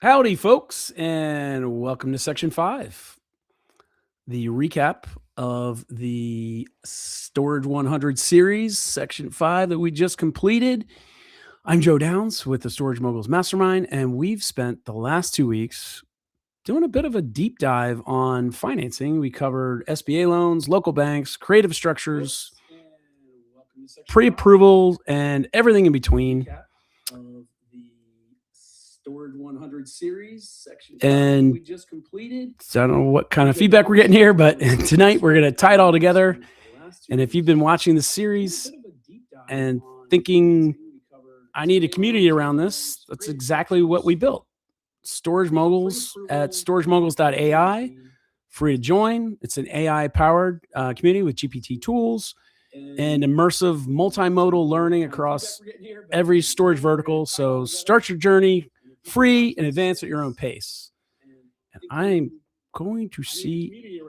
Howdy, folks, and welcome to Section 5, the recap of the Storage 100 series, Section 5 that we just completed. I'm Joe Downs with the Storage Moguls Mastermind, and we've spent the last 2 weeks doing a bit of a deep dive on financing. We covered SBA loans, local banks, creative structures, pre-approval, and everything in between. Storage 100 series, section 5 we just completed. So I don't know what kind of feedback we're getting here, but tonight we're going to tie it all together. And if you've been watching the series and thinking, I need a community around this, that's exactly what we built. Storage Moguls at storagemoguls.ai, free to join. It's an AI-powered community with GPT tools and immersive multimodal learning across every storage vertical. So start your journey free and advance at your own pace. And I'm going to see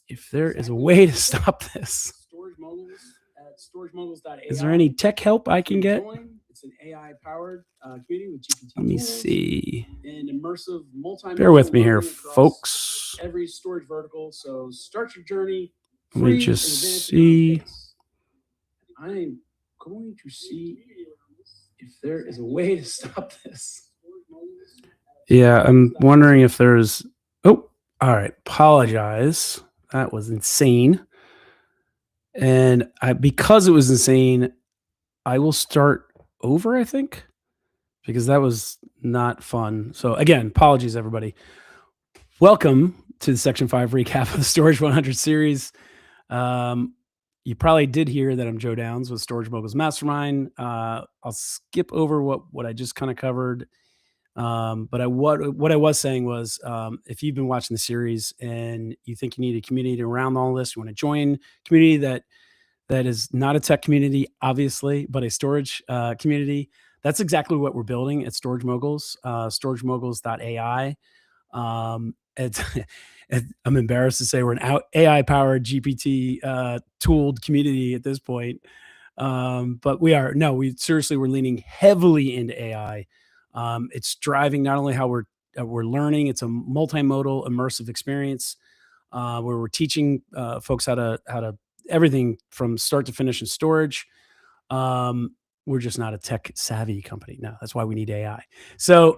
if there is a way to stop this. Is there any tech help I can get? It's an AI-powered community with GPT. Let me see. And immersive multimodal. Bear with me here, folks. Every storage vertical. So start your journey. Let me just see. I'm going to see if there is a way to stop this. Yeah, I'm wondering if there's... Oh, all right. Apologize. That was insane. And because it was insane, I will start over, I think, because that was not fun. So again, apologies, everybody. Welcome to the Section 5 recap of the Storage 100 series. You probably did hear that I'm Joe Downs with Storage Moguls Mastermind. I'll skip over what I just kind of covered. But what I was saying was, if you've been watching the series and you think you need a community around all this, you want to join a community that is not a tech community, obviously, but a storage community, that's exactly what we're building at Storage Moguls, storagemoguls.ai. I'm embarrassed to say we're an AI-powered GPT tooled community at this point. But we're leaning heavily into AI. It's driving not only how we're learning, it's a multimodal immersive experience where we're teaching folks how to everything from start to finish in storage. We're just not a tech savvy company. No, that's why we need AI. So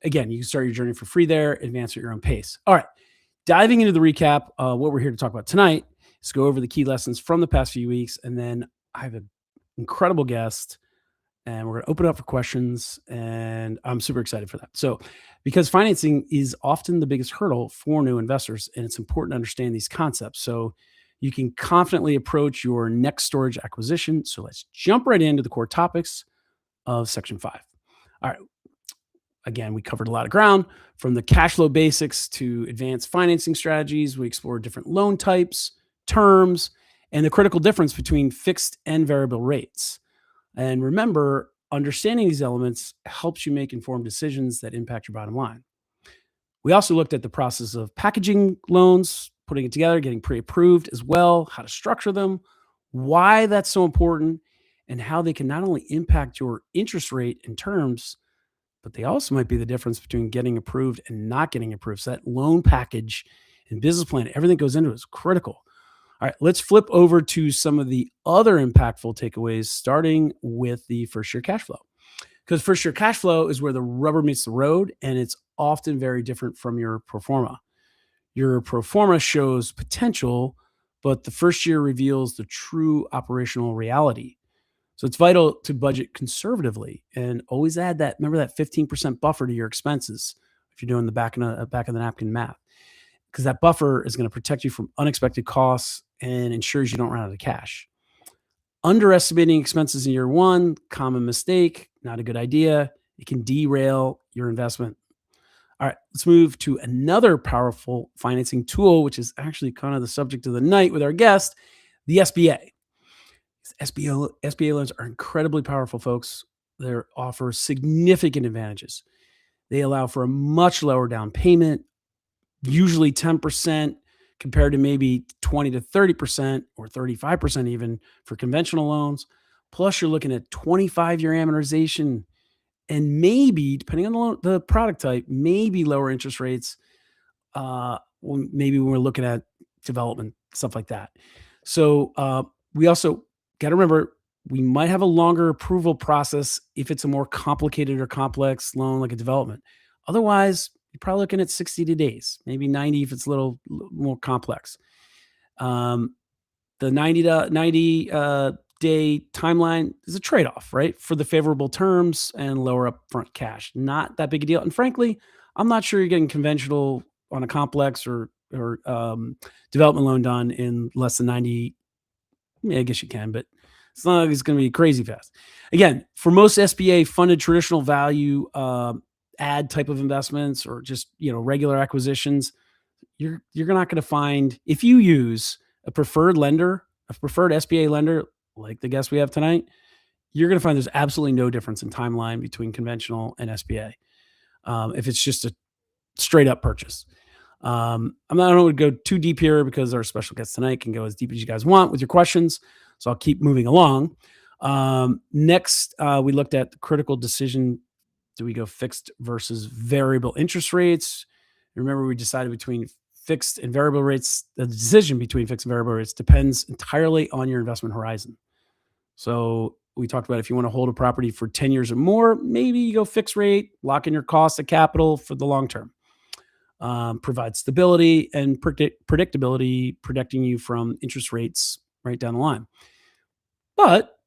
again, you can start your journey for free there, advance at your own pace. All right, diving into the recap, what we're here to talk about tonight is go over the key lessons from the past few weeks, and then I have an incredible guest, and we're going to open it up for questions, and I'm super excited for that. So because financing is often the biggest hurdle for new investors, and it's important to understand these concepts so you can confidently approach your next storage acquisition. So let's jump right into the core topics of Section 5. All right. Again, we covered a lot of ground, from the cash flow basics to advanced financing strategies. We explored different loan types, terms, and the critical difference between fixed and variable rates. And remember, understanding these elements helps you make informed decisions that impact your bottom line. We also looked at the process of packaging loans, putting it together, getting pre-approved as well, how to structure them, why that's so important, and how they can not only impact your interest rate and terms, but they also might be the difference between getting approved and not getting approved. So that loan package and business plan, everything that goes into it is critical. All right, let's flip over to some of the other impactful takeaways, starting with the first-year cash flow. Because first-year cash flow is where the rubber meets the road, and it's often very different from your pro forma. Your pro forma shows potential, but the first year reveals the true operational reality. So it's vital to budget conservatively and always add that, remember that 15% buffer to your expenses if you're doing the back of the napkin math, because that buffer is going to protect you from unexpected costs and ensures you don't run out of cash. Underestimating expenses in year one, common mistake, not a good idea. It can derail your investment. All right, let's move to another powerful financing tool, which is actually kind of the subject of the night with our guest, the SBA. SBA loans are incredibly powerful, folks. They offer significant advantages. They allow for a much lower down payment, usually 10% compared to maybe 20 to 30% or 35% even for conventional loans. Plus, you're looking at 25-year amortization and maybe, depending on the product type, maybe lower interest rates. Maybe when we're looking at development, stuff like that. So we also got to remember we might have a longer approval process if it's a more complicated or complex loan like a development. Otherwise, you're probably looking at 60 days, maybe 90 if it's a little more complex. The 90 day timeline is a trade-off, right? For the favorable terms and lower upfront cash. Not that big a deal. And frankly, I'm not sure you're getting conventional on a complex or development loan done in less than 90. I guess you can, but it's not like it's going to be crazy fast. Again, for most SBA funded traditional value add type of investments or just regular acquisitions, you're not going to find, if you use a preferred lender, a preferred SBA lender like the guest we have tonight, you're going to find there's absolutely no difference in timeline between conventional and SBA if it's just a straight up purchase. I don't want to go too deep here because our special guest tonight can go as deep as you guys want with your questions. So I'll keep moving along. Next, we looked at the critical decision. Do we go fixed versus variable interest rates? Remember, we decided between fixed and variable rates. The decision between fixed and variable rates depends entirely on your investment horizon. So we talked about if you want to hold a property for 10 years or more, maybe you go fixed rate, lock in your cost of capital for the long term. Provide stability and predictability, protecting you from interest rates right down the line. But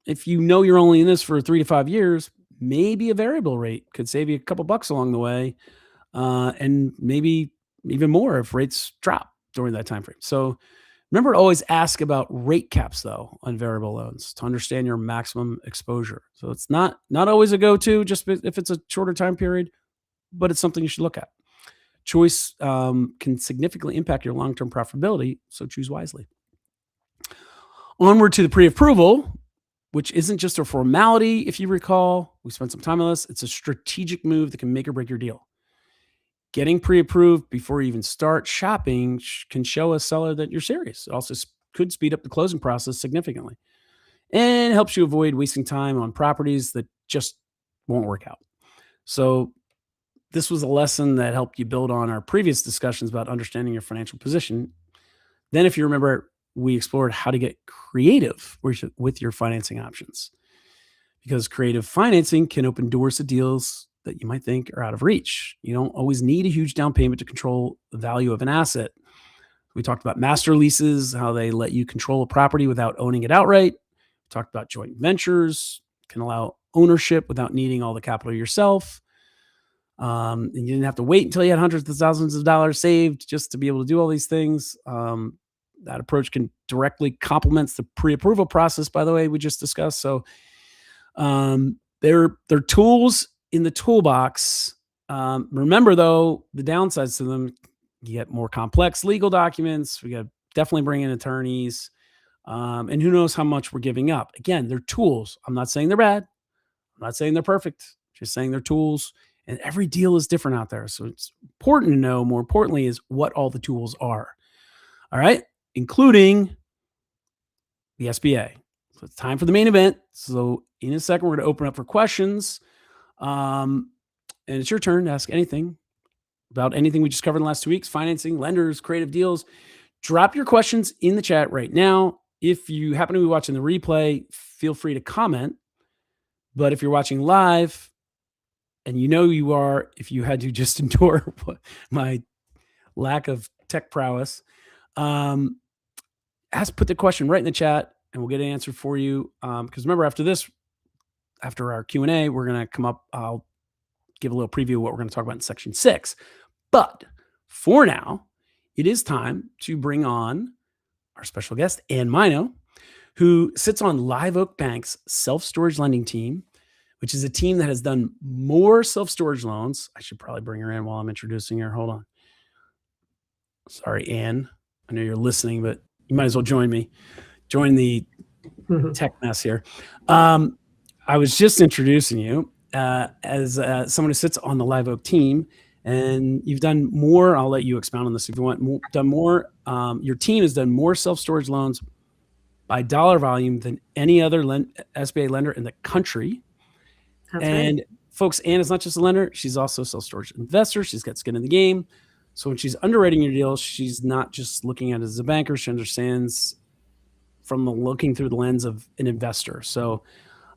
if you know you're only in this for 3 to 5 years, maybe a variable rate could save you a couple bucks along the way, and maybe even more if rates drop during that time frame. So remember to always ask about rate caps, though, on variable loans to understand your maximum exposure. So it's not always a go-to just if it's a shorter time period, but it's something you should look at. Choice can significantly impact your long-term profitability, so choose wisely. Onward to the pre-approval, which isn't just a formality. If you recall, we spent some time on this. It's a strategic move that can make or break your deal. Getting pre-approved before you even start shopping can show a seller that you're serious. It also could speed up the closing process significantly and helps you avoid wasting time on properties that just won't work out. So this was a lesson that helped you build on our previous discussions about understanding your financial position. Then, if you remember, we explored how to get creative with your financing options, because creative financing can open doors to deals that you might think are out of reach. You don't always need a huge down payment to control the value of an asset. We talked about master leases, how they let you control a property without owning it outright. We talked about joint ventures, can allow ownership without needing all the capital yourself. And you didn't have to wait until you had hundreds of thousands of dollars saved just to be able to do all these things. That approach can directly complements the pre-approval process, by the way, we just discussed. So they're tools in the toolbox. Remember, though, the downsides to them, you get more complex legal documents. We got to definitely bring in attorneys. And who knows how much we're giving up. Again, they're tools. I'm not saying they're bad. I'm not saying they're perfect. Just saying they're tools. And every deal is different out there. So it's important to know, more importantly, is what all the tools are. All right. Including the SBA. So it's time for the main event. So in a second, we're going to open up for questions. And it's your turn to ask anything about anything we just covered in the last 2 weeks: financing, lenders, creative deals. Drop your questions in the chat right now. If you happen to be watching the replay, feel free to comment. But if you're watching live, and you are, if you had to just endure my lack of tech prowess, put the question right in the chat and we'll get an answer for you. Because remember, after our Q&A, we're going to come up. I'll give a little preview of what we're going to talk about in section 6. But for now, it is time to bring on our special guest, Ann Mino, who sits on Live Oak Bank's self-storage lending team, which is a team that has done more self-storage loans. I should probably bring her in while I'm introducing her. Hold on. Sorry, Ann. I know you're listening, but you might as well join me. Join the tech mess here. I was just introducing you as someone who sits on the Live Oak team, and you've done more. I'll let you expound on this if you want. Done more. Your team has done more self-storage loans by dollar volume than any other SBA lender in the country. That's right. And folks, Anna's not just a lender, she's also a self-storage investor. She's got skin in the game. So when she's underwriting your deal, she's not just looking at it as a banker. She understands from looking through the lens of an investor. So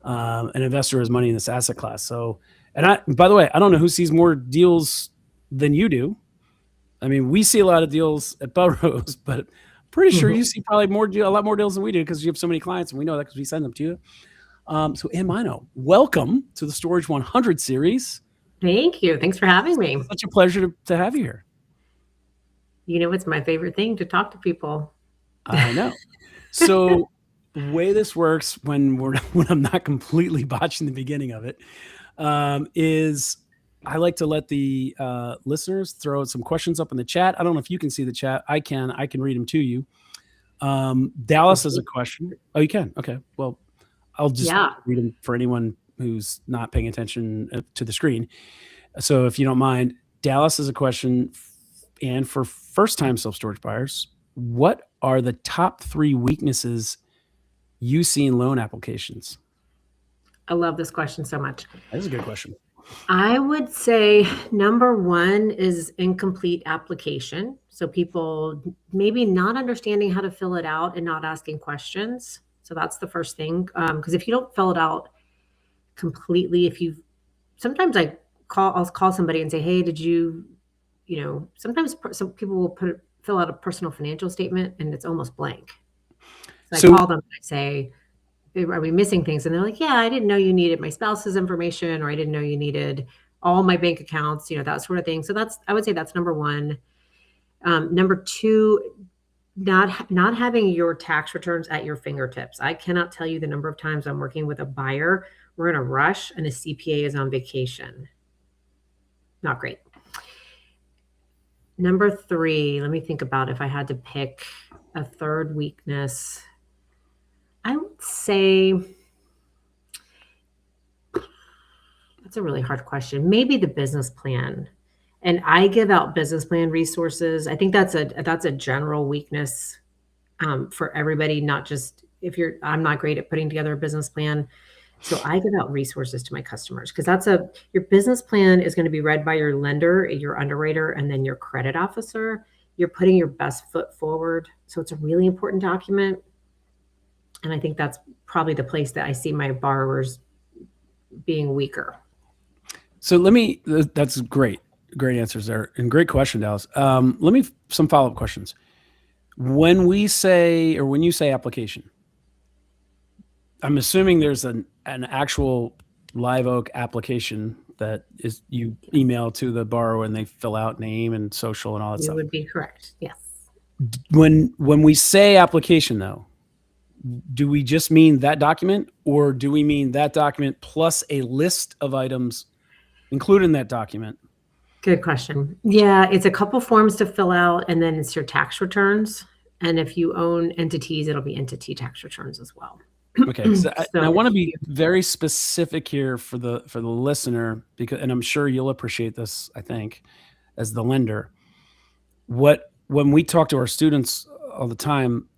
an investor has money in this asset class. So, and by the way, I don't know who sees more deals than you do. I mean, we see a lot of deals at Belrose, but pretty sure you see probably a lot more deals than we do because you have so many clients, and we know that because we send them to you. So, Ann Mino, welcome to the Storage 100 series. Thank you. Thanks for having me. It's such a pleasure to have you here. You know, it's my favorite thing to talk to people. I know. So the way this works when I'm not completely botching the beginning of it is I like to let the listeners throw some questions up in the chat. I don't know if you can see the chat. I can read them to you. Dallas has a question. Oh, you can? Okay. Well, I'll just read them for anyone who's not paying attention to the screen. So if you don't mind, Dallas has a question. And for first-time self-storage buyers, what are the top 3 weaknesses you see in loan applications? I love this question so much. That's a good question. I would say number 1 is incomplete application. So people maybe not understanding how to fill it out and not asking questions. So that's the first thing. Because if you don't fill it out completely, sometimes I'll call somebody and say, hey, did you sometimes some people will fill out a personal financial statement and it's almost blank. So I call them and I say, are we missing things? And they're like, yeah, I didn't know you needed my spouse's information, or I didn't know you needed all my bank accounts, that sort of thing. So I would say that's number 1. Number 2, not having your tax returns at your fingertips. I cannot tell you the number of times I'm working with a buyer, we're in a rush and a CPA is on vacation. Not great. Number 3, let me think about if I had to pick a third weakness. I would say that's a really hard question. Maybe the business plan. And I give out business plan resources. I think that's a general weakness for everybody, not just I'm not great at putting together a business plan. So I give out resources to my customers because your business plan is going to be read by your lender, your underwriter, and then your credit officer. You're putting your best foot forward. So it's a really important document. And I think that's probably the place that I see my borrowers being weaker. So that's great answers there and great question, Dallas. Some follow-up questions. When you say application, I'm assuming there's an actual Live Oak application that is you email to the borrower and they fill out name and social and all that stuff. You would be correct. Yes. When we say application though, do we just mean that document, or do we mean that document plus a list of items included in that document? Good question. Yeah, it's a couple forms to fill out, and then it's your tax returns. And if you own entities, it'll be entity tax returns as well. Okay, so I want to be very specific here for the listener, and I'm sure you'll appreciate this, I think, as the lender. When we talk to our students all the time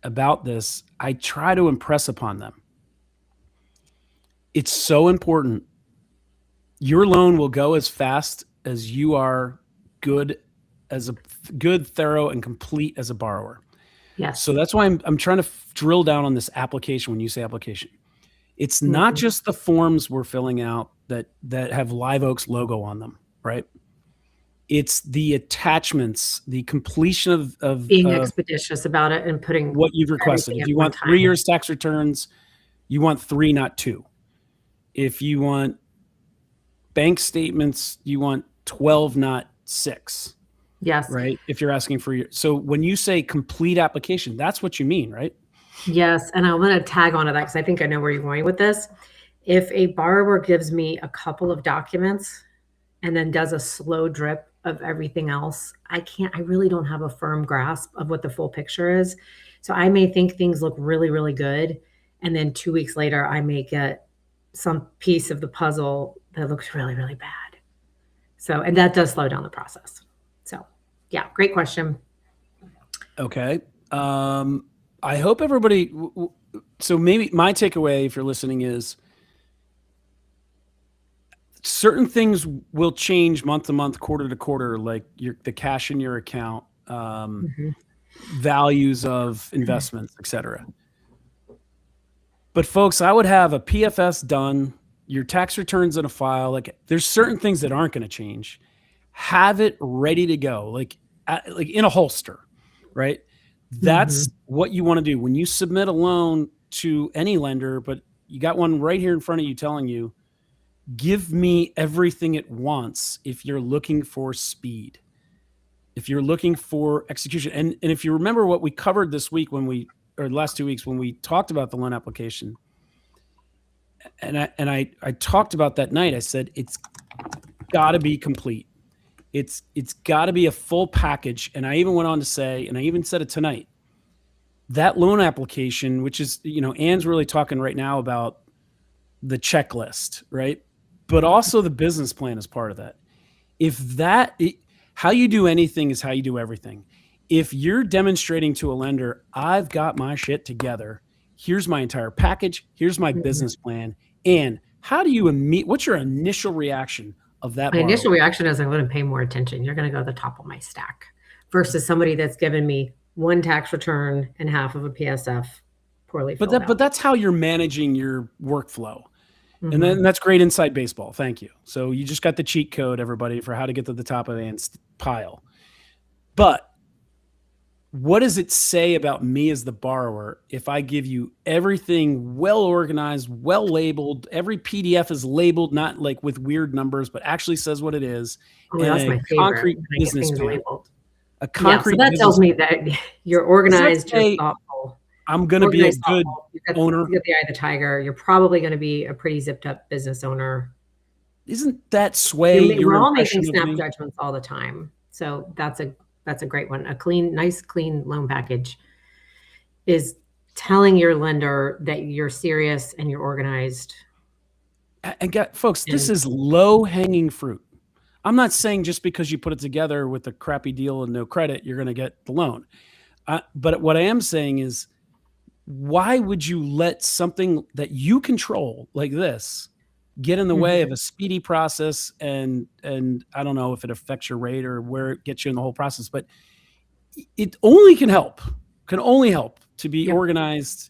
about this, I try to impress upon them. It's so important. Your loan will go as fast as you are good, thorough, and complete as a borrower. Yes. So that's why I'm trying to drill down on this application. When you say application, it's not just the forms we're filling out that have Live Oak's logo on them, right? It's the attachments, the completion of being expeditious about it and putting what you've requested. If you want 3 years tax returns, you want 3, not 2. If you want bank statements, you want 12, not 6. Yes. Right. If you're asking for so when you say complete application, that's what you mean, right? Yes. And I'm going to tag onto that because I think I know where you're going with this. If a borrower gives me a couple of documents and then does a slow drip of everything else, I really don't have a firm grasp of what the full picture is. So I may think things look really, really good. And then 2 weeks later, I may get some piece of the puzzle that looks really, really bad. So, and that does slow down the process. So, yeah, great question. Okay. I hope everybody, so maybe my takeaway, if you're listening, is certain things will change month to month, quarter to quarter, like the cash in your account, Mhm. values of investments, etc. But folks, I would have a PFS done, your tax returns in a file. Like there's certain things that aren't going to change. Have it ready to go, like in a holster, right? That's Mhm. what you want to do when you submit a loan to any lender. But you got one right here in front of you telling you, give me everything it wants if you're looking for speed, if you're looking for execution. And if you remember what we covered this week or the last 2 weeks when we talked about the loan application, and I talked about that night, I said, it's got to be complete. It's got to be a full package. And I even went on to say, and I even said it tonight, that loan application, which is, Ann's really talking right now about the checklist, right? But also the business plan is part of that. How you do anything is how you do everything. If you're demonstrating to a lender, I've got my shit together, here's my entire package, here's my Mhm. business plan, and what's your initial reaction of that My borrower? initial reaction is I'm going to pay more attention. You're going to go to the top of my stack versus somebody that's given me one tax return and half of a PSF poorly filled But out. that's how you're managing your workflow. And then Mhm. that's great inside baseball. Thank you. So you just got the cheat code, everybody, for how to get to the top of Ann's pile. But what does it say about me as the borrower if I give you everything well organized, well labeled? Every PDF is labeled, not like with weird numbers, but actually says what it is, Oh, and that's a my favorite concrete when I get business things plan. labeled. A Yeah, so concrete that tells business me plan. that you're Does that organized, you're say thoughtful. I'm going to be a Organized, good thoughtful. owner? You got the eye of the tiger. You're probably going to be a pretty zipped up business owner. Isn't that sway your We're all making impression of snap me? judgments all the time. So that's a great one. A clean, nice, clean loan package is telling your lender that you're serious and you're organized. And folks, this And is low hanging fruit. I'm not saying just because you put it together with a crappy deal and no credit, you're going to get the loan. But what I am saying is, why would you let something that you control like this get in the way of Mhm. a speedy process? And I don't know if it affects your rate or where it gets you in the whole process, but it can only help to be Yep. organized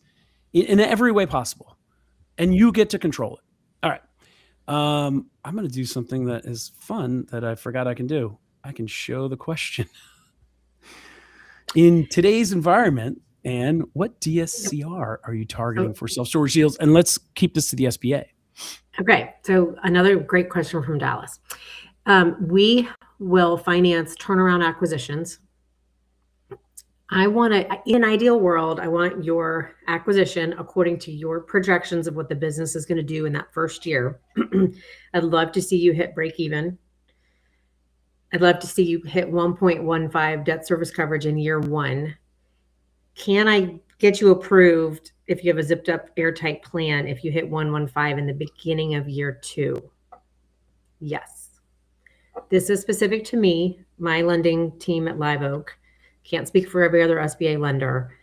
in every way possible, and you get to control it. All right. I'm going to do something that is fun that I forgot I can do. I can show the question. In today's environment, and what Yep. DSCR are you targeting So, for self-storage deals? And let's keep this to the SBA. okay. So another great question from Dallas. We will finance turnaround acquisitions. In an ideal world, I want your acquisition according to your projections of what the business is going to do in that first year. I'd love to see you hit break even. I'd love to see you hit 1.15 debt service coverage in year one. Can I get you approved if you have a zipped up airtight plan if you hit 115 in the beginning of year two? Yes. This is specific to me, my lending team at Live Oak. Can't speak for every other SBA lender.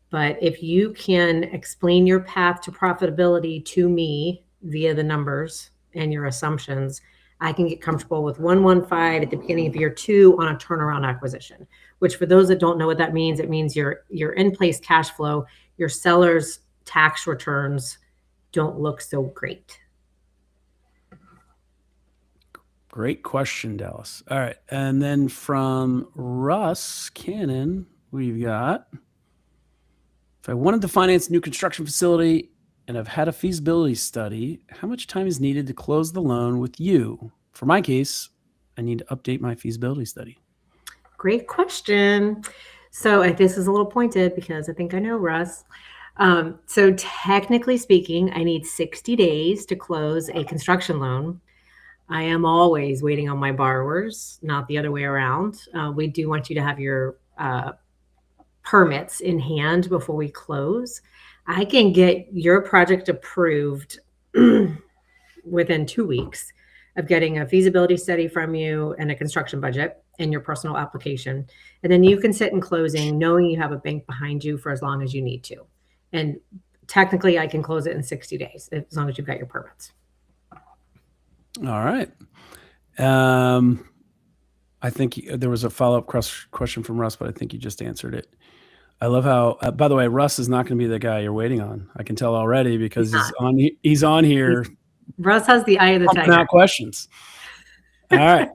But if you can explain your path to profitability to me via the numbers and your assumptions, I can get comfortable with 115 at the beginning of year two on a turnaround acquisition, which for those that don't know what that means, it means your in-place cash flow, your seller's tax returns don't look so great. Great question, Dallas. All right. And then from Russ Cannon, we've got, if I wanted to finance a new construction facility and I've had a feasibility study, how much time is needed to close the loan with you? For my case, I need to update my feasibility study. Great question. So this is a little pointed because I think I know Russ. So technically speaking, I need 60 days to close a construction loan. I am always waiting on my borrowers, not the other way around. We do want you to have your permits in hand before we close. I can get your project approved within 2 weeks of getting a feasibility study from you and a construction budget and your personal application. And then you can sit in closing knowing you have a bank behind you for as long as you need to. And technically, I can close it in 60 days as long as you've got your permits. All right. Um, I think there was a follow-up question from Russ, but I think you just answered it. I love how, by the way, Russ is not going to be the guy you're waiting on. I can tell already He's because not. he's on here Russ has the eye of the pumping tiger. out questions. All right.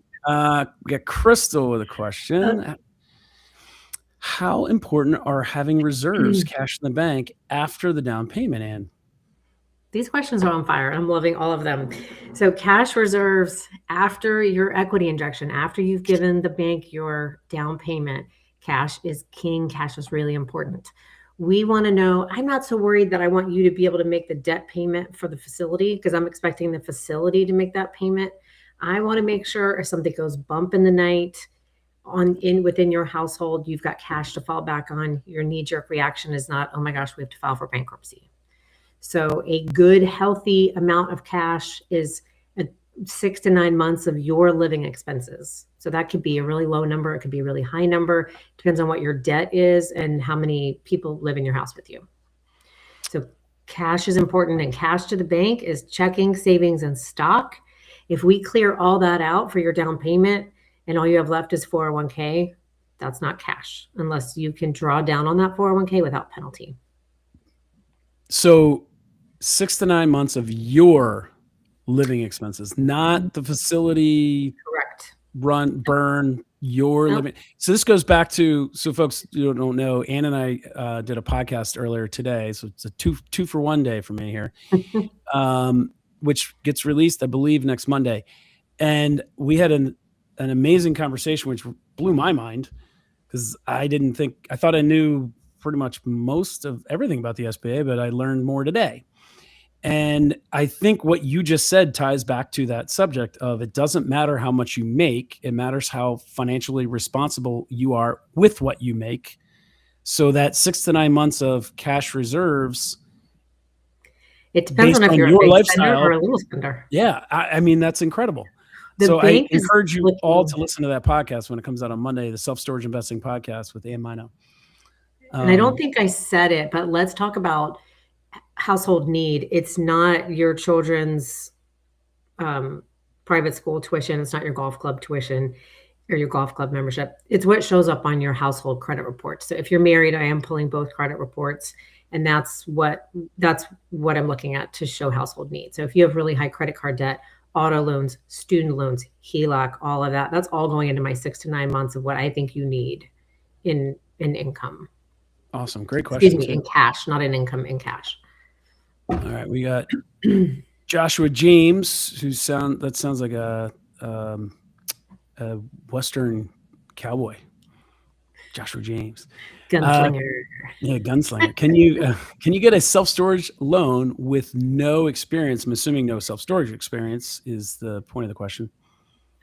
We got Crystal with a question. How important are having reserves, cash in the bank after the down payment, Ann? These questions are on fire. I'm loving all of them. So cash reserves after your equity injection, after you've given the bank your down payment, cash is king. Cash is really important. We want to know, I'm not so worried that I want you to be able to make the debt payment for the facility because I'm expecting the facility to make that payment. I want to make sure if something goes bump in the night within your household, you've got cash to fall back on. Your knee-jerk reaction is not, oh my gosh, we have to file for bankruptcy. So a good, healthy amount of cash is 6 to 9 months of your living expenses. So that could be a really low number. It could be a really high number. Depends on what your debt is and how many people live in your house with you. So cash is important, and cash to the bank is checking, savings, and stock. If we clear all that out for your down payment and all you have left is 401k, that's not cash unless you can draw down on that 401k without penalty. So 6 to 9 months of your living expenses, not the facility. Correct. Burn your living. So this goes back to, so folks who don't know, Ann and I did a podcast earlier today. So it's a two for one day for me here, which gets released, I believe, next Monday. And we had an amazing conversation, which blew my mind because I thought I knew pretty much most of everything about the SBA, but I learned more today. And I think what you just said ties back to that subject of it doesn't matter how much you make. It matters how financially responsible you are with what you make. So that 6 to 9 months of cash reserves. It depends on if you're a big spender or a little spender. Yeah. I mean, that's incredible. So I encourage you all to listen to that podcast when it comes out on Monday, the Self-Storage Investing Podcast with Ann Mino. And I don't think I said it, but let's talk about household need. It's not your children's private school tuition. It's not your golf club tuition or your golf club membership. It's what shows up on your household credit report. So if you're married, I am pulling both credit reports, and that's what I'm looking at to show household need. So if you have really high credit card debt, auto loans, student loans, HELOC, all of that, that's all going into my 6 to 9 months of what I think you need in income. Awesome. Great question. Excuse me, in cash, not in income, in cash. All right, we got Joshua James, that sounds like a Western cowboy. Joshua James, gunslinger. Yeah, gunslinger. Can you get a self-storage loan with no experience? I'm assuming no self-storage experience is the point of the question.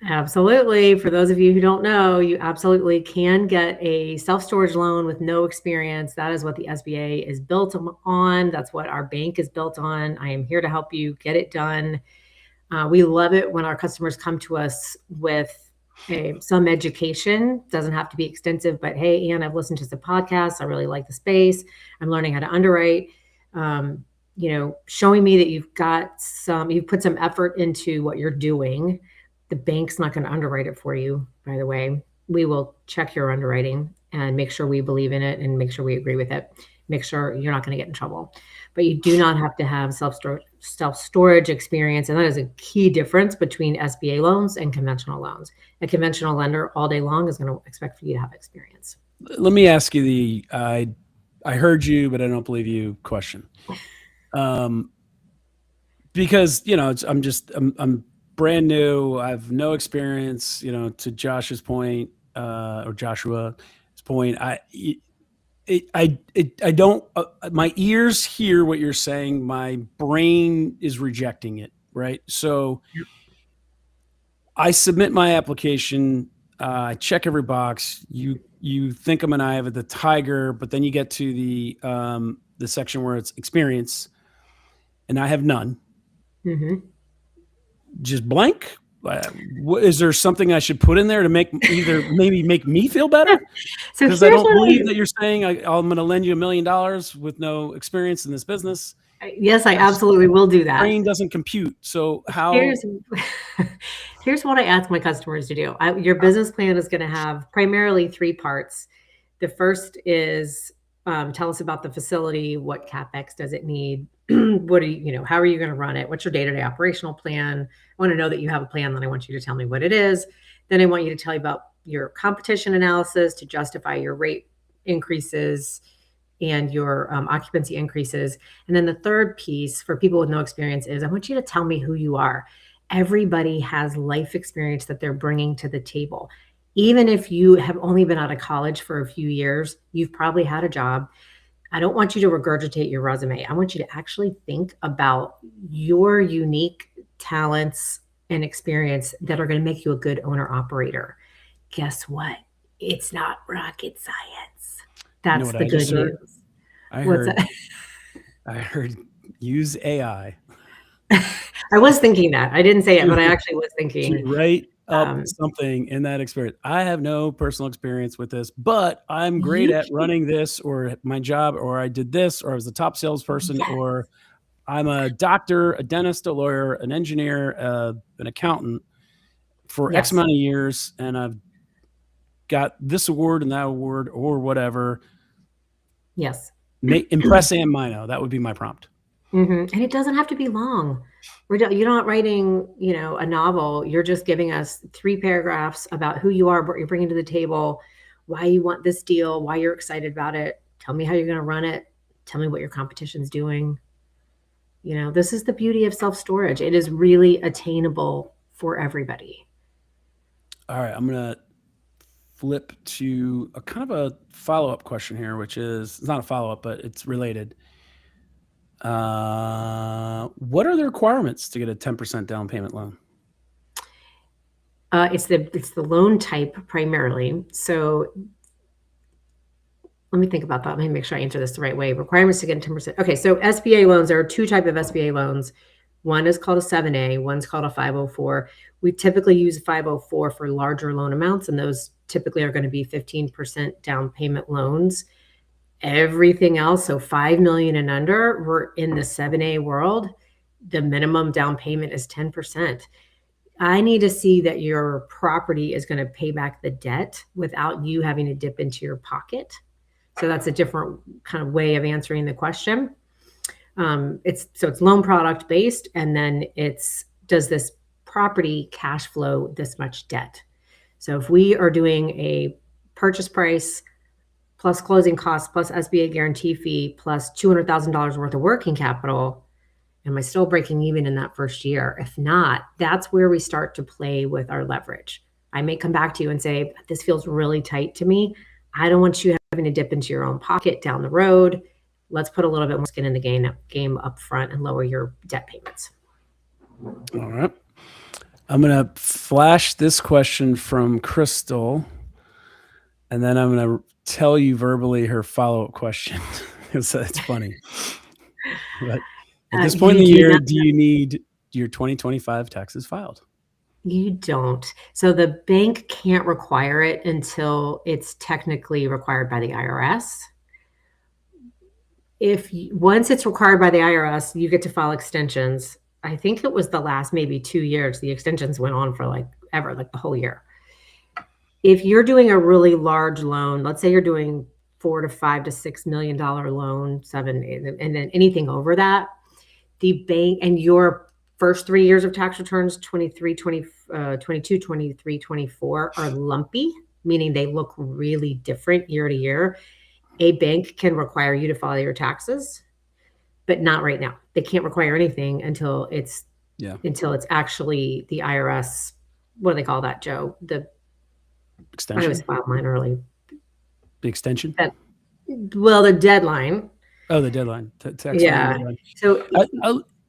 Absolutely. For those of you who don't know, you absolutely can get a self-storage loan with no experience. That is what the SBA is built on. That's what our bank is built on. I am here to help you get it done. We love it when our customers come to us with some education. Doesn't have to be extensive, but hey, Ann, I've listened to some podcasts. I really like the space. I'm learning how to underwrite. Showing me that you've put some effort into what you're doing. The bank's not going to underwrite it for you, by the way. We will check your underwriting and make sure we believe in it and make sure we agree with it. Make sure you're not going to get in trouble. But you do not have to have self-storage experience. And that is a key difference between SBA loans and conventional loans. A conventional lender all day long is going to expect for you to have experience. Let me ask you I heard you, but I don't believe you question. Because, I'm brand new. I have no experience, to Josh's point, or Joshua's point. I don't, my ears hear what you're saying. My brain is rejecting it. Right. So I submit my application. I check every box. You think I'm an eye of the tiger, but then you get to the section where it's experience, and I have none. Mm-hmm. Just blank. Is there something I should put in there to maybe make me feel better? Because I don't believe that you're saying I'm going to lend you $1 million with no experience in this business. Yes, I absolutely will do that. Brain doesn't compute. So how? Here's what I ask my customers to do. Your business plan is going to have primarily three parts. The first is tell us about the facility. What CapEx does it need? What are you, how are you going to run it? What's your day-to-day operational plan? I want to know that you have a plan. Then I want you to tell me what it is. Then I want you to tell you about your competition analysis to justify your rate increases and your occupancy increases. And then the third piece for people with no experience is I want you to tell me who you are. Everybody has life experience that they're bringing to the table. Even if you have only been out of college for a few years, you've probably had a job. I don't want you to regurgitate your resume. I want you to actually think about your unique talents and experience that are going to make you a good owner operator. Guess what? It's not rocket science. That's what the I good just heard? news. I What's heard, that? I heard use AI I was thinking that. I didn't say it, but I actually was to thinking. write up Um, something in that experience. I have no personal experience with this, but I'm great you at running this or my job, or I did this, or I was the top salesperson, Yes, or I'm a doctor, a dentist, a lawyer, an engineer, an accountant for X yes, amount of years, and I've got this award and that award or whatever. yes. Impress Sam Mino. That would be my prompt. And it doesn't have to be long. You're not writing, a novel. You're just giving us 3 paragraphs about who you are, what you're bringing to the table, why you want this deal, why you're excited about it. Tell me how you're going to run it. Tell me what your competition's doing. This is the beauty of self-storage. It is really attainable for everybody. All right, I'm gonna flip to a kind of a follow-up question here, which is it's not a follow-up, but it's related. What are the requirements to get a 10% down payment loan? It's the loan type primarily. So let me think about that. Let me make sure I answer this the right way. Requirements to get 10%. Okay, so SBA loans, there are 2 types of SBA loans. One is called a 7A, one's called a 504. We typically use 504 for larger loan amounts, and those typically are going to be 15% down payment loans. Everything else, so 5 million and under, we're in the 7A world. The minimum down payment is 10%. I need to see that your property is going to pay back the debt without you having to dip into your pocket. So that's a different kind of way of answering the question. It's loan product based, and then does this property cash flow this much debt? So if we are doing a purchase price plus closing costs plus SBA guarantee fee plus $200,000 worth of working capital, am I still breaking even in that first year? If not, that's where we start to play with our leverage. I may come back to you and say, this feels really tight to me. I don't want you having to dip into your own pocket down the road. Let's put a little bit more skin in the game up front and lower your debt payments. All right. I'm going to flash this question from Crystal, and then I'm going to tell you verbally her follow-up question because it's funny. But at this point in the year, do you need your 2025 taxes filed? You don't. So the bank can't require it until it's technically required by the IRS. Once it's required by the IRS, you get to file extensions. I think it was the last maybe 2 years, the extensions went on for like ever, like the whole year. If you're doing a really large loan, let's say you're doing $4 to $5 to $6 million loan, 7, and then anything over that, the bank and your first 3 years of tax returns, 22, 23, 24 are lumpy, meaning they look really different year to year. A bank can require you to file your taxes, but not right now. They can't require anything until it's actually the IRS. What do they call that, Joe? The extension. I always filed mine early. The extension. The deadline. Oh, the deadline. Yeah. Deadline. So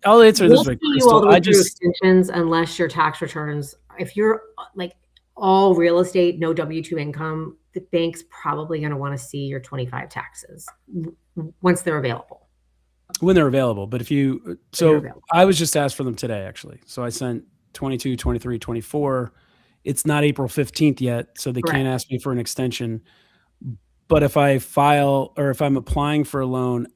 I'll answer this way, Crystal. All the way through extensions, unless your tax returns. If you're like all real estate, no W-2 income, the bank's probably going to want to see your 25 taxes once they're available. When they're available. But I was just asked for them today, actually. So I sent 22, 23, 24. It's not April 15th yet, so they can't ask me for an extension. But if I file or if I'm applying for a loan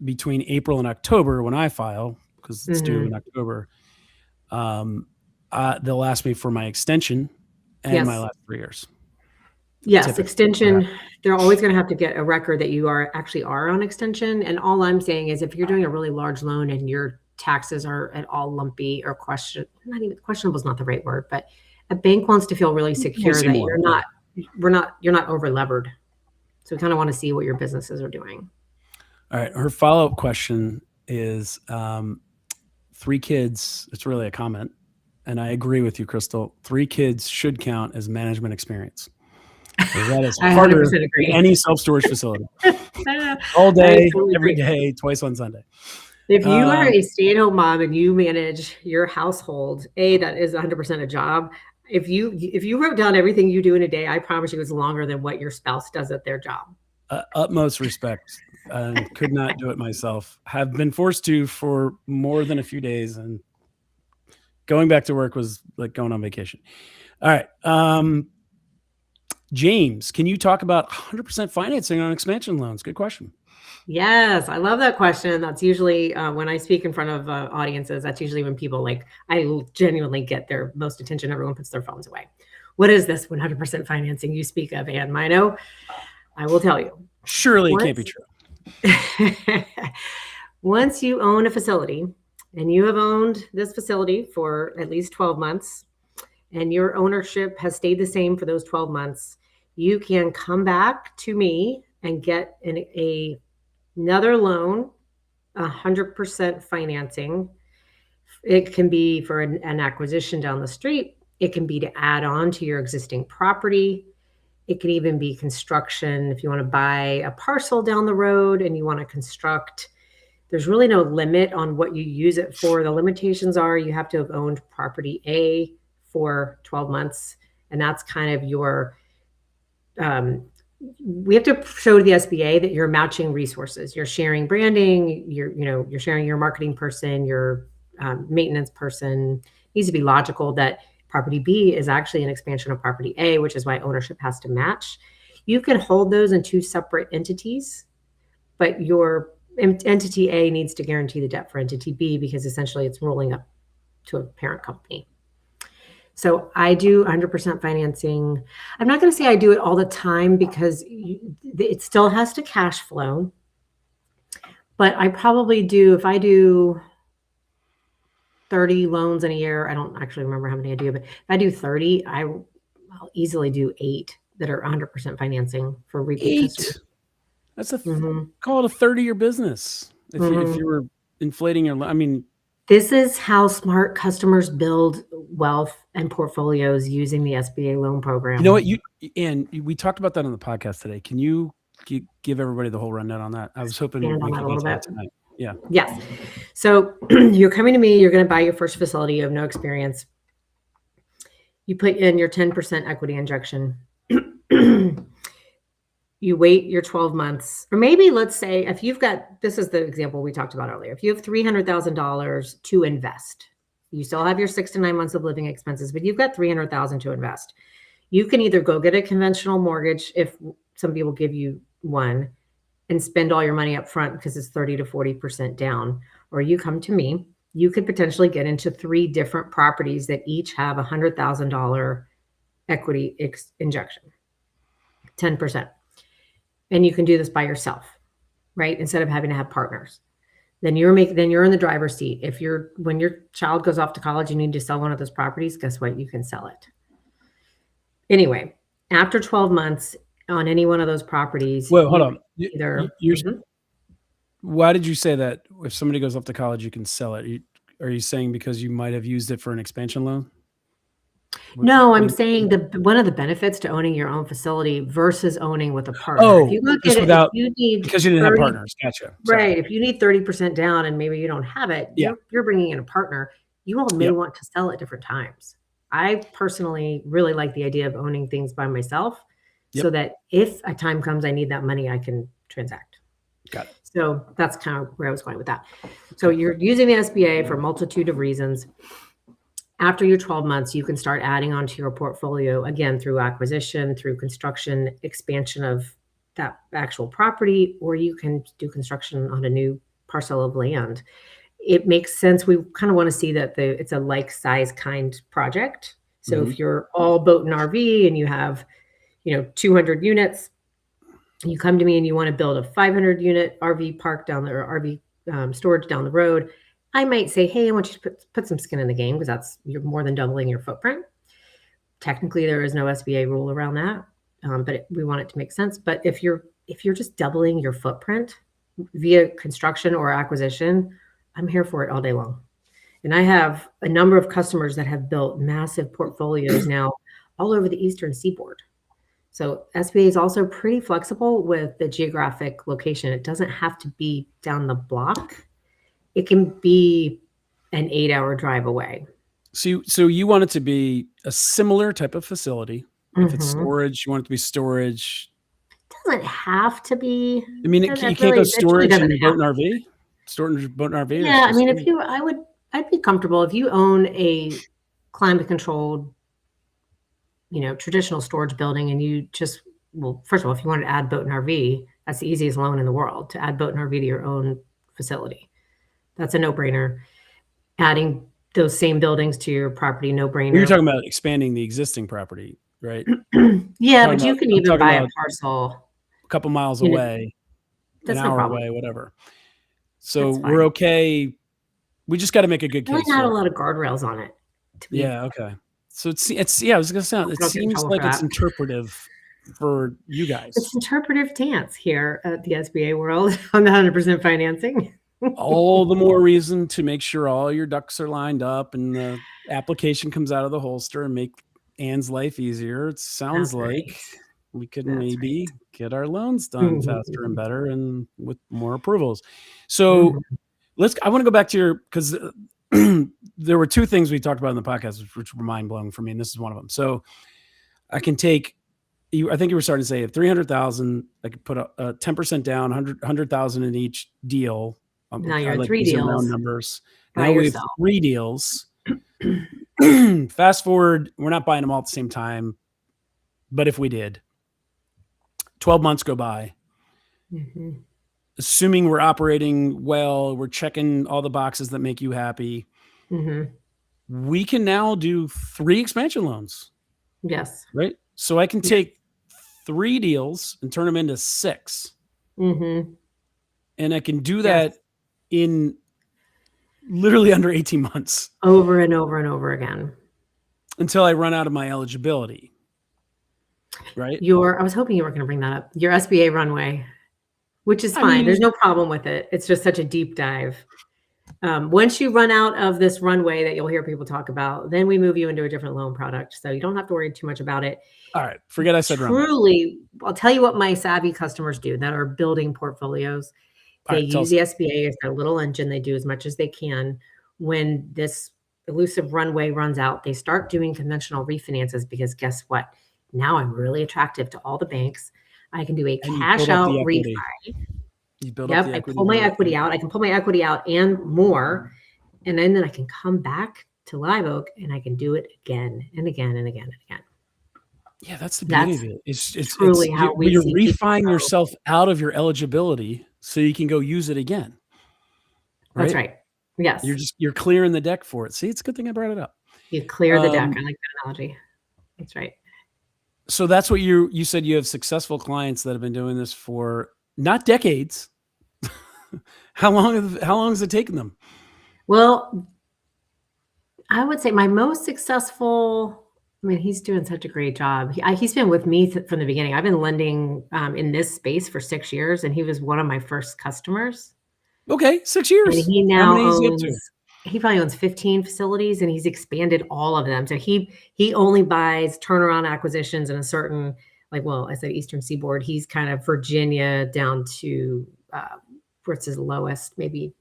between April and October when I file, because it's due in October, they'll ask me for my extension and my Yes. last 3 years. Yes, Typically. extension, they're always going to have to get a record that you are on extension. And all I'm saying is if you're doing a really large loan and your taxes are at all lumpy or questionable is not the right word, but a bank wants to feel really secure that you're not over levered. So we kind of want to see what your businesses are doing. All right. Her follow-up question is 3 kids. It's really a comment. And I agree with you, Crystal. 3 kids should count as management experience. That is harder than any self-storage facility. All day, every day, twice on Sunday. If you are a stay-at-home mom and you manage your household, that is 100% a job. If you wrote down everything you do in a day, I promise you it's longer than what your spouse does at their job. Utmost respect. Could not do it myself. Have been forced to for more than a few days, and going back to work was like going on vacation. All right. James, can you talk about 100% financing on expansion loans? Good question. Yes, I love that question. That's usually when I speak in front of audiences, that's usually when people I genuinely get their most attention. Everyone puts their phones away. What is this 100% financing you speak of, Ann Mino? I will tell you. Surely it can't be true. Once you own a facility, and you have owned this facility for at least 12 months, and your ownership has stayed the same for those 12 months, you can come back to me and get another loan, 100% financing. It can be for an acquisition down the street. It can be to add on to your existing property. It can even be construction. If you want to buy a parcel down the road and you want to construct, there's really no limit on what you use it for. The limitations are you have to have owned property A for 12 months. And that's kind of your, we have to show to the SBA that you're matching resources. You're sharing branding, you're sharing your marketing person, your maintenance person. It needs to be logical that property B is actually an expansion of property A, which is why ownership has to match. You can hold those in 2 separate entities, but your entity A needs to guarantee the debt for entity B because essentially it's rolling up to a parent company. So I do 100% financing. I'm not going to say I do it all the time because it still has to cash flow. But I probably do, if I do 30 loans in a year, I don't actually remember how many I do, but if I do 30, I'll easily do 8 that are 100% financing for repeat customers. That's call it a 30-year business. If you were inflating your, this is how smart customers build wealth and portfolios using the SBA loan program. You know what? And we talked about that on the podcast today. Can you give everybody the whole rundown on that? I was hoping we could get to that tonight. Yeah. Yes. So you're coming to me, you're going to buy your first facility, you have no experience. You put in your 10% equity injection. You wait your 12 months, or maybe let's say if you've got, this is the example we talked about earlier. If you have $300,000 to invest, you still have your 6 to 9 months of living expenses, but you've got $300,000 to invest. You can either go get a conventional mortgage if some people give you one and spend all your money up front because it's 30 to 40% down, or you come to me, you could potentially get into 3 different properties that each have $100,000 equity injection, 10%. And you can do this by yourself, right? Instead of having to have partners. Then you're in the driver's seat. When your child goes off to college, you need to sell one of those properties. Guess what? You can sell it. Anyway, after 12 months on any one of those properties. Wait, hold on. Why did you say that if somebody goes off to college, you can sell it? Are you saying because you might have used it for an expansion loan? No, I'm saying one of the benefits to owning your own facility versus owning with a partner. Oh, if you look at it, because you didn't have partners. Gotcha. Sorry. Right. If you need 30% down and maybe you don't have it, you're bringing in a partner. You all may want to sell at different times. I personally really like the idea of owning things by myself so that if a time comes I need that money, I can transact. Got it. So that's kind of where I was going with that. So you're using the SBA for a multitude of reasons. After your 12 months, you can start adding onto your portfolio, again, through acquisition, through construction, expansion of that actual property, or you can do construction on a new parcel of land, it makes sense. We kind of want to see that it's a like size kind project. So Mhm. if you're all boat and RV and you have, 200 units, you come to me and you want to build a 500 unit RV park down there, or RV storage down the road, I might say, hey, I want you to put some skin in the game, because you're more than doubling your footprint. Technically, there is no SBA rule around that, but we want it to make sense. But if you're just doubling your footprint via construction or acquisition, I'm here for it all day long. And I have a number of customers that have built massive portfolios now all over the Eastern Seaboard. So SBA is also pretty flexible with the geographic location. It doesn't have to be down the block. It can be an 8-hour drive away. So you want it to be a similar type of facility. If it's Mhm. storage, you want it to be storage. Doesn't have to be. I mean, It you can't really go it truly storage doesn't in boat have and to. RV? Storage boat and RV, or it's Yeah, I just mean, I'd be comfortable if you own a climate controlled, traditional storage building, and you just, well, first of all, if you wanted to add boat and RV, that's the easiest loan in the world, to add boat and RV to your own facility. That's a no-brainer. Adding those same buildings to your property, You're no-brainer. talking about expanding the existing property, right? Yeah, I'm but you can even talking buy a about parcel. a couple miles You know, away, an that's no hour problem. away, whatever. So That's we're fine. okay. We just got to make a good Really case not a for it. lot of guardrails on it, to be. Yeah. Okay. So it's yeah. I was gonna say Hope it I don't get in seems trouble for like it's that. interpretive for you It's guys. interpretive dance here at the SBA world on the 100% financing. All the more reason to make sure all your ducks are lined up and the application comes out of the holster and make Anne's life easier. It sounds That's like right. we could That's maybe get our loans done faster and right. better and with more approvals. So Mhm. I want to go back to because there were two things we talked about in the podcast, which were mind blowing for me. And this is one of them. So I can take I think you were starting to say 300,000, I could put a 10% down, 100,000 in each deal. Now I you're at like 3 using round deals numbers. by Now we have yourself. 3 deals. Fast forward, we're not buying them all at the same time, but if we did, 12 months go by. Mhm. Assuming we're operating well, we're checking all the boxes that make you happy, Mhm. we can now do 3 expansion loans, Yes. right? So I can Yes. take 3 deals and turn them into 6. Mhm. And I can do Yes. that in literally under 18 months Over and over and over again. until I run out of my eligibility, right? I was hoping you weren't gonna bring that up. Your SBA runway, which is I fine. There's mean, no problem with it. It's just such a deep dive. Once you run out of this runway that you'll hear people talk about, then we move you into a different loan product. So you don't have to worry too much about it. all right, forget I said runway. Truly, I'll tell you what my savvy customers do that are building portfolios. All They right, tell use us. the SBA as their little engine. They do as much as they can. When this elusive runway runs out, they start doing conventional refinances, because guess what? Now I'm really attractive to all the banks. I can do a And you cash build up out the refi. equity. You build up Yep, the I equity pull my to it. equity out. I can pull my equity out and more, and then I can come back to Live Oak and I can do it again and again and again and again. Yeah, that's the beauty That's of it. truly how we you're see people refining grow. yourself out of your eligibility so you can go use it again, That's right? right. Yes, You're clearing the deck for it. See, it's a good thing I brought it up. you clear the deck. Um, I like that analogy. That's right. so that's what you said. You have successful clients that have been doing this for not decades. How long has it taken them? Well, I would say my most successful. I mean, he's doing such a great job. He's been with me from the beginning. I've been lending in this space for 6 years, and he was one of my first customers. Okay, 6 And years. he How now many is he up to? he probably owns 15 facilities, and he's expanded all of them. So he only buys turnaround acquisitions in a certain, like, well, I said Eastern Seaboard. He's kind of Virginia down to what's his lowest, maybe.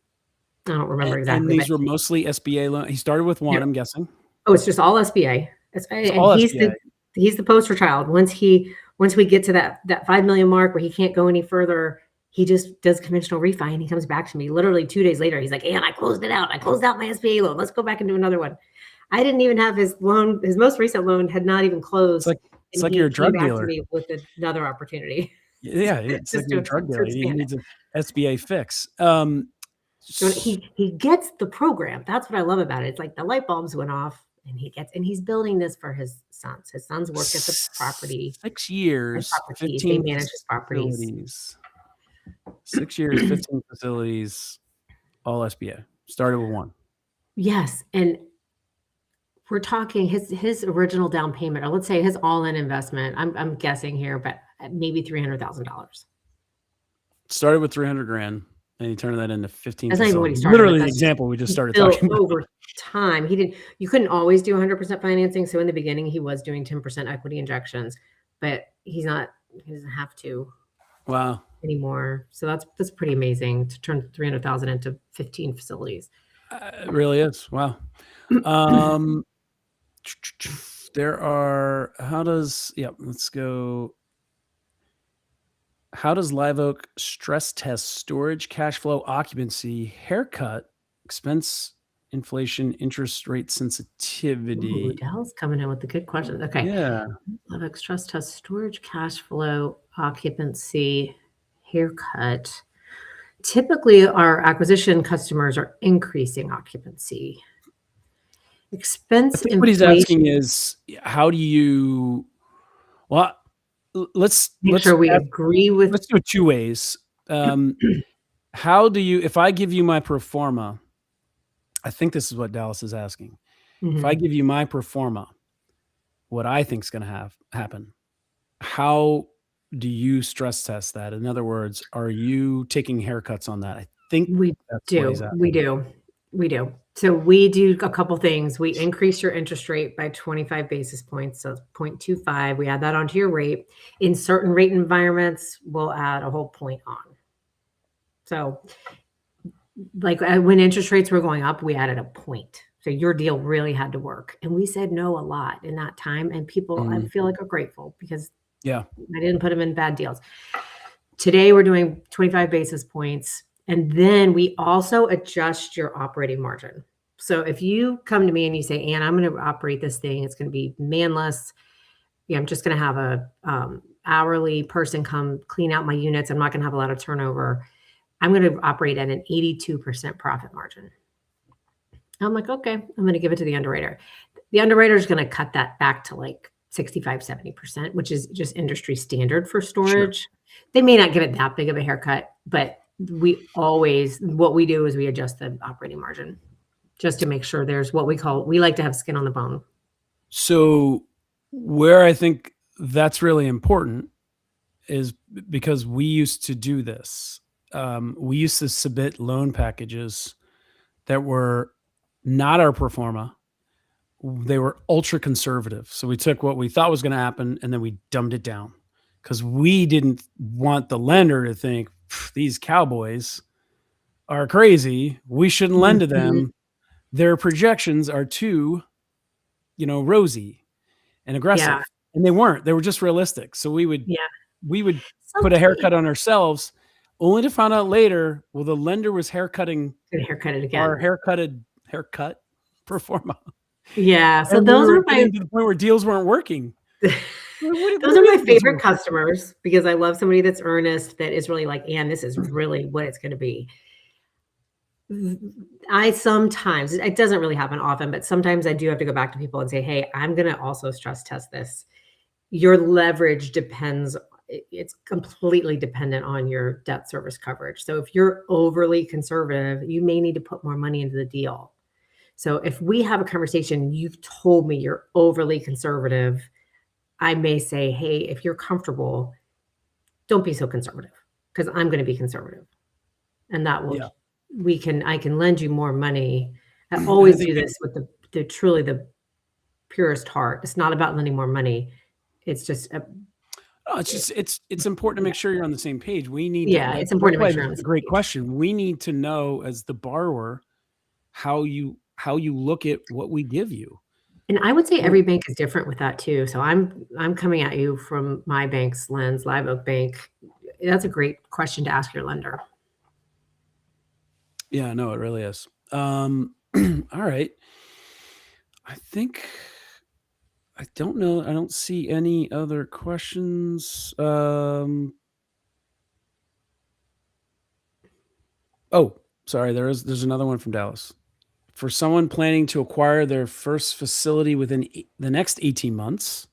I don't remember And exactly, but these were mostly SBA loans. He started with one, I'm guessing. oh, it's just all SBA. It's And all SBA. he's the poster child. Once we get to that 5 million mark where he can't go any further, he just does conventional refi, and he comes back to me literally 2 days later. He's like, "And I closed it out. I closed out my SBA loan. Let's go back and do another one." I didn't even have his loan. His most recent loan had not even closed, It's and like he you're a came drug back to dealer. me with another opportunity Yeah, it's like just you're a to drug dealer. He expand it. needs a SBA fix. He gets the program. That's what I love about it. It's like the light bulbs went off and he's building this for his sons. His sons work at the property 6 and years, properties. They 15 manage his properties. facilities. 6 years, 15 facilities, all SBA. Started with 1. Yes, and we're talking his original down payment, or let's say his all-in investment, I'm guessing here, but maybe $300,000. Started with 300 grand, and he turned that into 15 That's not even what he facilities. started with. Literally the That's just example we just started built talking about. over time. You couldn't always do 100% financing. So in the beginning, he was doing 10% equity injections, but he doesn't have to Wow. anymore. So that's pretty amazing to turn 300,000 into 15 facilities. It really is. Wow. Let's go. How does Live Oak stress test storage, cash flow, occupancy, haircut, expense, inflation, interest rate sensitivity? Ooh, Dell's coming in with the good questions. Okay. Yeah. Live Oak stress test storage, cash flow, occupancy, haircut. Typically, our acquisition customers are increasing occupancy. I Expense think what he's asking inflation. is, how do you? Well, let's Make sure we agree with. let's do it 2 ways. How do you? If I give you my pro forma, I think this is what Dallas is asking. If I give you my pro forma, what I think is going to happen, how do you stress test that? In other words, are you taking haircuts on that? I think We that's what he's do. asking. We do. So we do a couple things. We increase your interest rate by 25 basis points, so 0.25. We add that onto your rate. In certain rate environments, we'll add a whole point on. So like when interest rates were going up, we added a point. So your deal really had to work. And we said no a lot in that time. And people, I feel like, are grateful because Yeah. I didn't put them in bad deals. Today we're doing 25 basis points. And then we also adjust your operating margin. So if you come to me and you say, Ann, I'm going to operate this thing, it's going to be manless. I'm just going to have a hourly person come clean out my units. I'm not going to have a lot of turnover. I'm going to operate at an 82% profit margin. I'm like, okay, I'm going to give it to the underwriter. The underwriter is going to cut that back to like 65, 70%, which is just industry standard for storage. Sure. They may not give it that big of a haircut, but what we do is we adjust the operating margin just to make sure there's we like to have skin on the bone. So where I think that's really important is because we used to do this. We used to submit loan packages that were not our pro forma. They were ultra conservative. So we took what we thought was going to happen and then we dumbed it down because we didn't want the lender to think these cowboys are crazy. We shouldn't lend to them. Their projections are too, rosy and aggressive. Yeah. And they weren't. They were just realistic. So we would put a haircut on ourselves, only to find out later, well, the lender was haircutting our haircut pro forma. Yeah. So those are to the point where deals weren't working. Those are my favorite customers because I love somebody that's earnest, that is really like, Ann, this is really what it's going to be. It doesn't really happen often, but sometimes I do have to go back to people and say, hey, I'm going to also stress test this. Your leverage it's completely dependent on your debt service coverage. So if you're overly conservative, you may need to put more money into the deal. So if we have a conversation, you've told me you're overly conservative, I may say, hey, if you're comfortable, don't be so conservative because I'm going to be conservative. And that will, I can lend you more money. I always do this with the truly the purest heart. It's not about lending more money. It's just it's important to make sure you're on the same page. We need it's important to make sure. That's a great question. We need to know as the borrower how you look at what we give you. And I would say every bank is different with that too. So I'm coming at you from my bank's lens, Live Oak Bank. That's a great question to ask your lender. Yeah, no, it really is. All right. I don't know. I don't see any other questions. sorry, there's another one from Dallas. For someone planning to acquire their first facility within the next 18 months,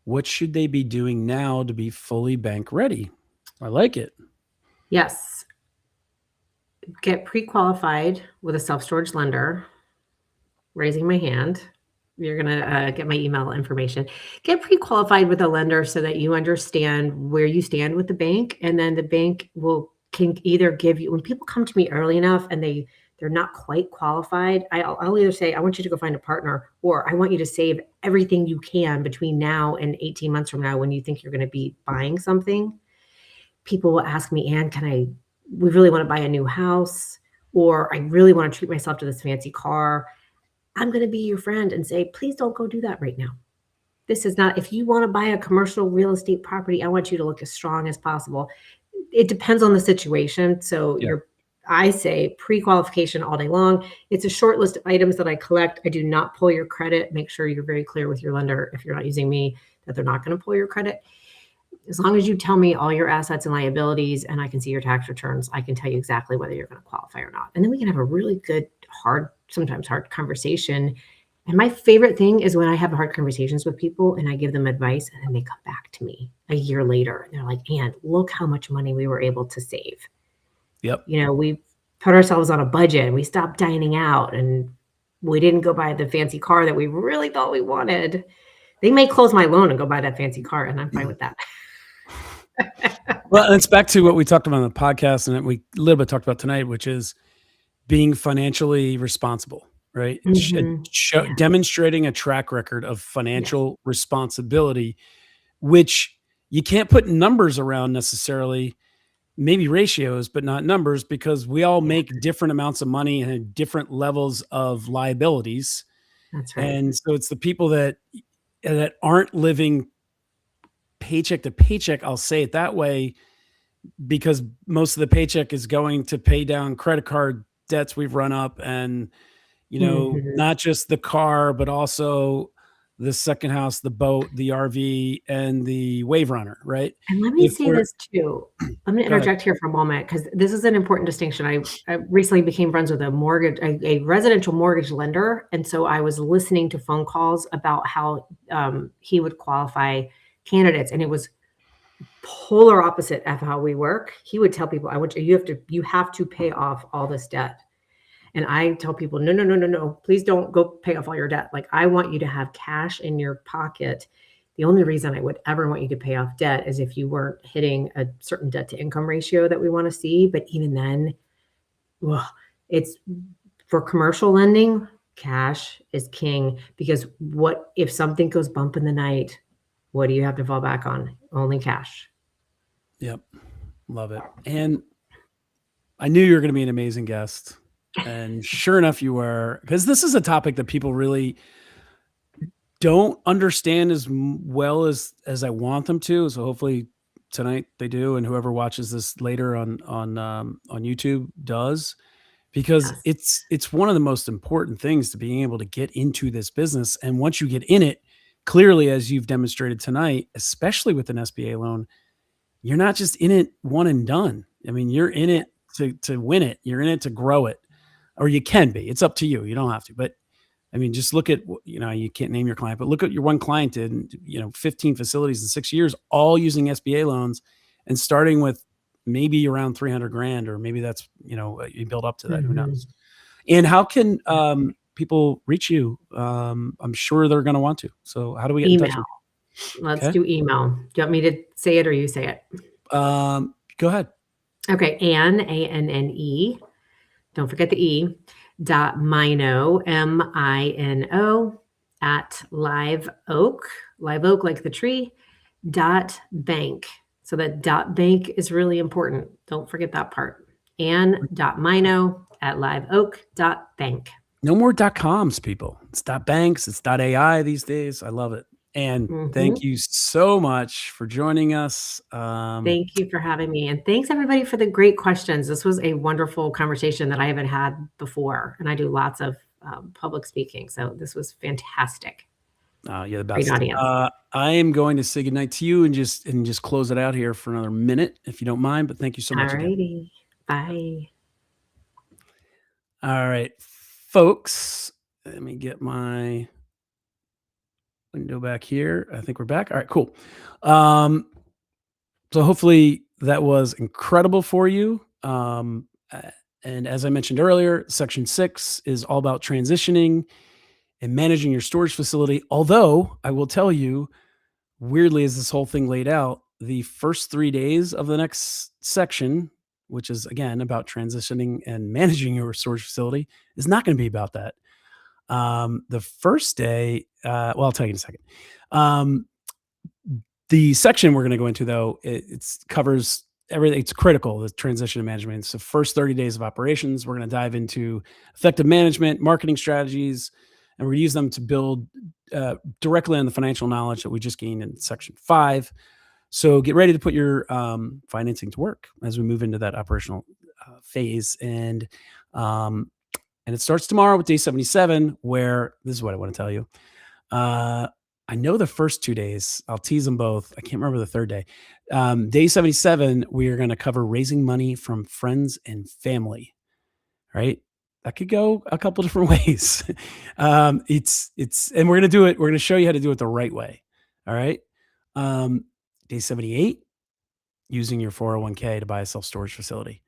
what should they be doing now to be fully bank ready? I like it. Yes. Get pre-qualified with a self-storage lender. Raising my hand. You're going to get my email information. Get pre-qualified with a lender so that you understand where you stand with the bank. And then the bank can either give you, when people come to me early enough and they're not quite qualified, I'll either say, I want you to go find a partner, or I want you to save everything you can between now and 18 months from now when you think you're going to be buying something. People will ask me, Anne, we really want to buy a new house, or I really want to treat myself to this fancy car. I'm going to be your friend and say, please don't go do that right now. This is not, if you want to buy a commercial real estate property, I want you to look as strong as possible. It depends on the situation. So Yeah. I say pre-qualification all day long. It's a short list of items that I collect. I do not pull your credit. Make sure you're very clear with your lender, if you're not using me, that they're not going to pull your credit. As long as you tell me all your assets and liabilities and I can see your tax returns, I can tell you exactly whether you're going to qualify or not. And then we can have a really good, sometimes hard conversation. And my favorite thing is when I have hard conversations with people and I give them advice and then they come back to me a year later and they're like, Anne, look how much money we were able to save. Yep. We put ourselves on a budget and we stopped dining out and we didn't go buy the fancy car that we really thought we wanted. They may close my loan and go buy that fancy car, and I'm fine with that. Well, it's back to what we talked about on the podcast and that we a little bit talked about tonight, which is being financially responsible, right? Mm-hmm. Demonstrating a track record of financial responsibility, which you can't put numbers around necessarily, maybe ratios, but not numbers, because we all make different amounts of money and different levels of liabilities. That's right. And so it's the people that aren't living paycheck to paycheck, I'll say it that way, because most of the paycheck is going to pay down credit card debts we've run up, and not just the car, but also the second house, the boat, the RV, and the wave runner, right? And let me say this too. I'm going to interject here for a moment because this is an important distinction. I recently became friends with a residential mortgage lender. And so I was listening to phone calls about how he would qualify candidates, and it was polar opposite of how we work. He would tell people, you have to pay off all this debt. And I tell people, no, please don't go pay off all your debt. Like, I want you to have cash in your pocket. The only reason I would ever want you to pay off debt is if you weren't hitting a certain debt to income ratio that we want to see. But even then, it's for commercial lending, cash is king, because what if something goes bump in the night? What do you have to fall back on? Only cash. Yep. Love it. And I knew you were going to be an amazing guest. And sure enough, you were, because this is a topic that people really don't understand as well as I want them to. So hopefully tonight they do, and whoever watches this later on YouTube does, because it's one of the most important things to being able to get into this business. And once you get in it, clearly, as you've demonstrated tonight, especially with an SBA loan, you're not just in it one and done. I mean, you're in it to win it. You're in it to grow it. Or you can be. It's up to you. You don't have to. But I mean, just look at, you can't name your client, but look at your one client did, 15 facilities in 6 years, all using SBA loans and starting with maybe around 300 grand, or maybe that's, you build up to that. Who knows? And how can people reach you? I'm sure they're going to want to. So how do we get in touch with you? Let's do email. Do you want me to say it or you say it? Go ahead. Okay. Anne, ANNE. Don't forget the E, .mino, MINO, at Live Oak like the tree, .bank. So that .bank is really important. Don't forget that part. Ann.mino at liveoak.bank. No more .coms, people. It's .banks, it's .ai these days. I love it. And thank you so much for joining us. Thank you for having me. And thanks everybody for the great questions. This was a wonderful conversation that I haven't had before. And I do lots of public speaking. So this was fantastic. You're the best. Great audience. I am going to say goodnight to you and just close it out here for another minute, if you don't mind. But thank you so much. Alrighty. Bye. All right, folks, let me get my window back here. I think we're back. All right, cool. So hopefully that was incredible for you. And as I mentioned earlier, section 6 is all about transitioning and managing your storage facility. Although I will tell you, weirdly, as this whole thing laid out, the first 3 days of the next section, which is again about transitioning and managing your storage facility, is not going to be about that. The first day, well, I'll tell you in a second. The section we're going to go into, though, it covers everything. It's critical, the transition management. So, first 30 days of operations, we're going to dive into effective management, marketing strategies, and we're going to use them to build directly on the financial knowledge that we just gained in section 5. So, get ready to put your financing to work as we move into that operational phase. And it starts tomorrow with day 77, where this is what I want to tell you. I know the first 2 days, I'll tease them both. I can't remember the third day. Day 77, we are going to cover raising money from friends and family, right? That could go a couple different ways. And we're going to do it. We're going to show you how to do it the right way. All right. Day 78, using your 401k to buy a self-storage facility.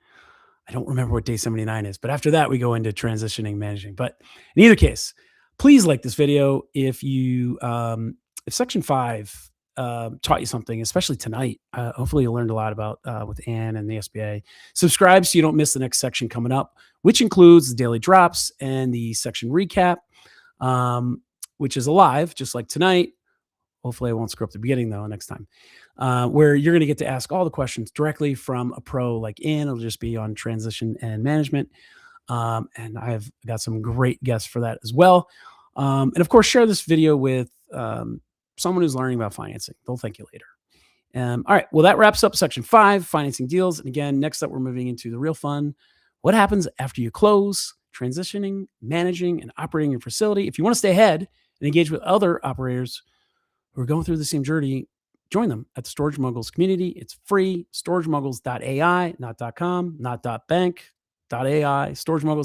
I don't remember what day 79 is, but after that, we go into transitioning, managing. But in either case, please like this video if you if section 5 taught you something, especially tonight. Hopefully you learned a lot about with Ann and the SBA. Subscribe so you don't miss the next section coming up, which includes the daily drops and the section recap, which is alive, just like tonight. Hopefully I won't screw up the beginning, though, next time, where you're going to get to ask all the questions directly from a pro like Ann. It'll just be on transition and management. And I've got some great guests for that as well. And of course, share this video with someone who's learning about financing. They'll thank you later. All right. Well, that wraps up section 5, financing deals. And again, next up, we're moving into the real fun. What happens after you close, transitioning, managing, and operating your facility? If you want to stay ahead and engage with other operators who are going through the same journey, join them at the Storage Muggles community. It's free. StorageMuggles.ai, not .com, not .bank, .ai, StorageMuggles.